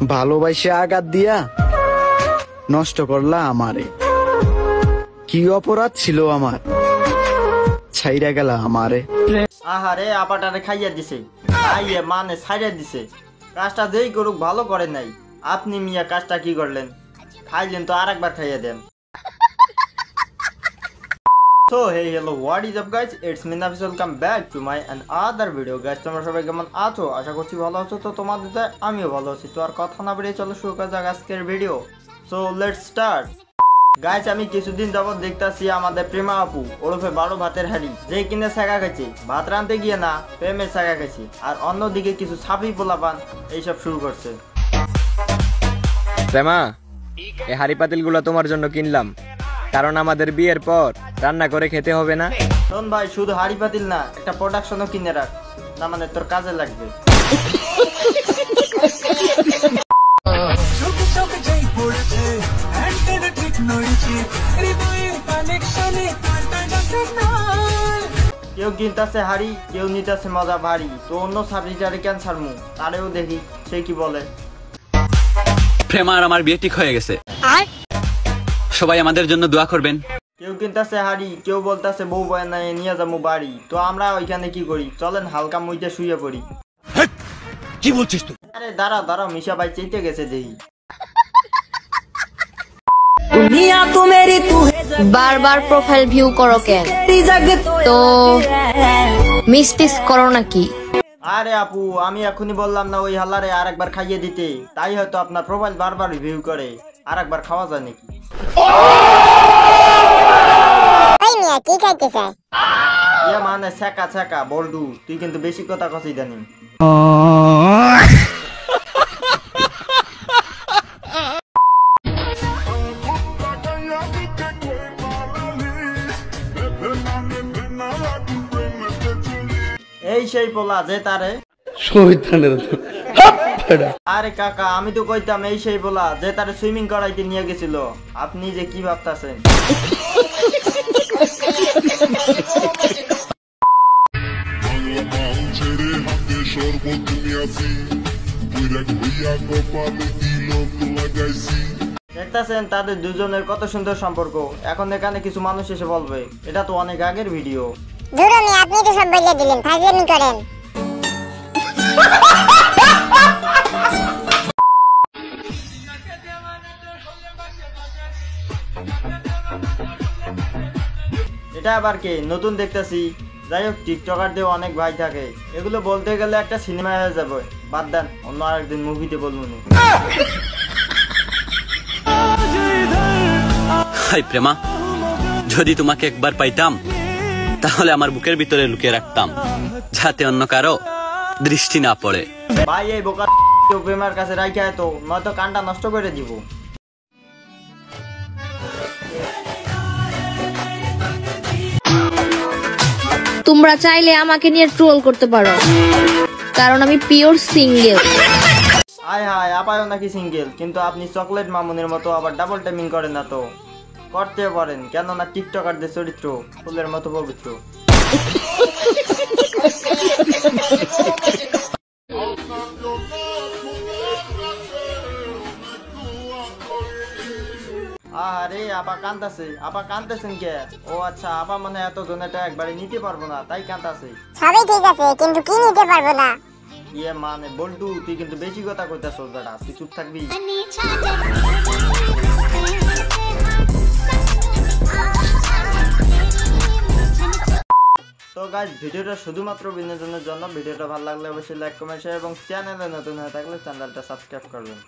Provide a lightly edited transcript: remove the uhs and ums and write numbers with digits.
ভালোবাসে আঘাত দিয়া নষ্ট করলা আমারে, কি অপরাধ ছিল আমার, ছাইরা গেলা আমারে। আহারে আপাটারে খাইয়া দিছে, খাইয়ে মানে ছাইরা দিছে। কাজটা যেই করুক ভালো করে নাই। আপনি মিয়া কাজটা কি করলেন? খাইলেন তো আরেকবার খাইয়া দেন। So hey hello what is up guys, it's me Nafis, welcome back to my another video guys. তোমরা সবাই কেমন আছো? আশা করছি ভালো আছো। তো তোমাদের আমিও ভালো আছি। তো আর কথা না বেরিয়ে চলো শুরু করা যাক আজকের video. So let's start guys. আমি কিছুদিন যাবত দেখতাছি আমাদের প্রেমা আপু ওরফে 12 ভাতের হাড়ি, যে কিনে ছাগা খাইছে, ভাত রাঁধতে গিয়ে না প্রেমের ছাগা খাইছে, আর অন্যদিকে কিছু ছাপি পোলাপান এইসব শুরু করছে। প্রেমা, এই হাড়ি পাতিল গুলো তোমার জন্য কিনলাম, কারণ আমাদের বিয়ের পর রান্না করে খেতে হবে না। শোন ভাই, শুধু হাড়ি পাতিল না, একটা প্রোডাকশনও কিনে রাখ, না মানে তোর কাজে লাগবে। কেউ কিনতেছে হাড়ি, কেউ নিতেছে মজা ভারী, তো অন্য সাবজেক্টারে ক্যান্সার মু তারেও দেখি সে কি বলে। প্রেমার আমার বিয়ে ঠিক হয়ে গেছে, সবাই আমাদের জন্য দোয়া করবেন। কেউ কিনতেছে হাড়ি, কেউ বলতেছে বউ বানায় নিয়ে যাবো বাড়ি, তো আমরা ওইখানে কি করি? চলেন হালকা মুইতে শুয়ে পড়ি। কি বলছিস তুই? আরে দাঁড়াও দাঁড়াও, মিশা ভাই চেইতে গেছে দেখি। বারবার প্রোফাইল ভিউ করো কেন? তো মিসটিস করো নাকি? আরে আপু, আমি এখনই বললাম না ওই হালারে আরেকবার খাইয়ে দিতে, তাই হয়তো আপনার প্রোফাইল বারবার ভিউ করে। আরেকবার খাওয়া যায় নাকি? কি খাইতে চাই? ইয়া মানে ছ্যাঁকা ছ্যাঁকা বল্টু, তুই কিন্তু বেশি কথা কছিস জানি। এই সেই পোলা যে তারে আরে কাকা, আমি তো কইতাম এই সেই পোলা যে তারে সুইমিং করাইতে নিয়ে গেছিল। আপনি যে কি ভাবতাছেন? দেখতেছেন তাদের দুজনের কত সুন্দর সম্পর্ক। এখন এখানে কিছু মানুষ এসে বলবে এটা তো অনেক আগের ভিডিও। ধরুন আপনি তো সব বলে দিলেন, ফাজলামি করেন। এটা আবার কে নতুন দেখতেছি? যাই হোক, টিকটকারদের অনেক ভাই থাকে, এগুলো বলতে গেলে একটা সিনেমা হয়ে যাবে। বাদ দেন, অন্য আরেকদিন মুভিতে বলবো না। হাই প্রেমা, যদি তোমাকে একবার পাইতাম তাহলে আমার বুকের ভিতরে লুকিয়ে রাখতাম, যাতে অন্য কারো দৃষ্টি না পড়ে। ভাই এই বোকা প্রেমার কাছে রাখা তো, নয়তো কানটা নষ্ট করে দিব। তোমরা চাইলে আমাকে নিয়ে ট্রোল করতে পারো, কারণ আমি পিওর সিঙ্গেল। হায় হায়, আপায়ও নাকি সিঙ্গেল, কিন্তু আপনি চকলেট মামুনের মতো আবার ডাবল টাইমিং করেন না তো? করতে পারেন, কেননা টিকটকারদের চরিত্র ফুলের মতো পবিত্র। আরে আপা কান্দাছে। আপা কান্দাছেন কে? ও আচ্ছা, আপা মানে এত জনেটা একবারে নিতে পারবো না তাই কান্দাছে। সবই ঠিক আছে, কিন্তু কি নিতে পারবো না? ইয়ে মানে বল্টু, তুই কিন্তু বেশি কথা কইতাছস বেটা, তুই চুপ থাকবি। তো গাইস, ভিডিওটা শুধুমাত্র বিনোদনের জন্য। ভিডিওটা ভালো লাগলে অবশ্যই লাইক, কমেন্ট, শেয়ার এবং চ্যানেলে নতুন হয়ে থাকলে চ্যানেলটা সাবস্ক্রাইব করবেন।